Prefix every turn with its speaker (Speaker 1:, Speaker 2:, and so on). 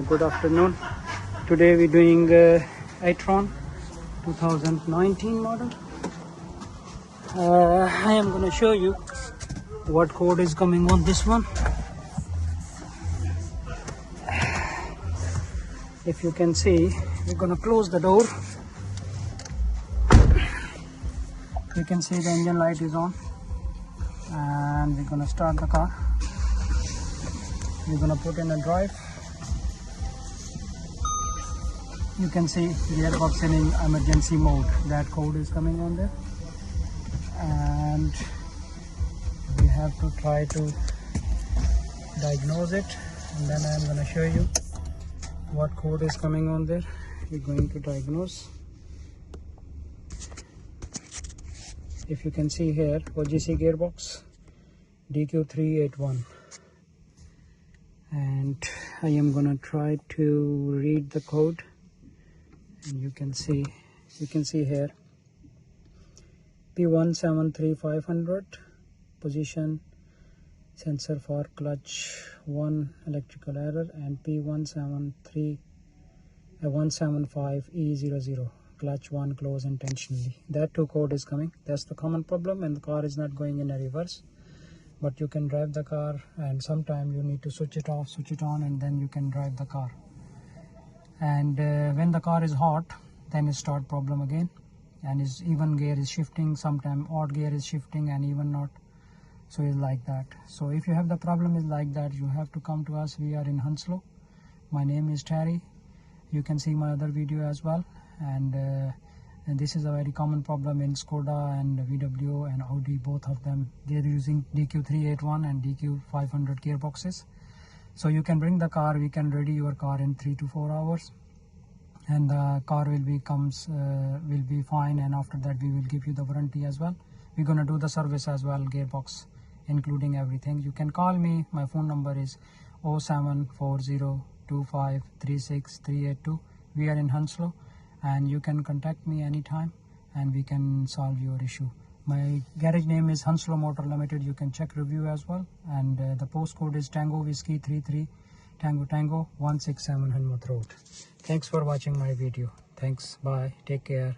Speaker 1: good afternoon. Today we're doing Arteon 2019 model. I am going to show you what code is coming on this one. If you can see, we're going to close the door. You can see the engine light is on, and we're going to start the car. We're going to put in a drive. You can see gearbox in emergency mode. That code is coming on there, and we have to try to diagnose it, and then I'm going to show you what code is coming on there. We're going to diagnose. If you can see here, OGC gearbox, DQ381, and I am gonna try to read the code, and you can see here P173500 position sensor for clutch 1 electrical error, and P175E00 clutch 1 close intentionally. That two code is coming. That's the common problem, and the car is not going in a reverse. But you can drive the car, and sometime you need to switch it off, switch it on, and then you can drive the car. And when the car is hot, then it start problem again, and its even gear is shifting, sometime odd gear is shifting and even not. So it's like that. So if you have the problem is like that, you have to come to us. We are in Hounslow. My name is Terry. You can see my other video as well. And this is a very common problem in Skoda and VW and Audi, both of them. They're using DQ381 and DQ500 gearboxes. So you can bring the car, we can ready your car in 3 to 4 hours, and the car will be fine, and after that we will give you the warranty as well. We're going to do the service as well, gearbox including everything. You can call me. My phone number is 07402536382. We are in Hounslow, and you can contact me anytime and we can solve your issue. My garage name is Hounslow Motors Ltd. You can check review as well, and the postcode is Tango Whiskey 33 Tango Tango 167 Hanworth Road. Thanks for watching my video. Thanks. Bye. Take care.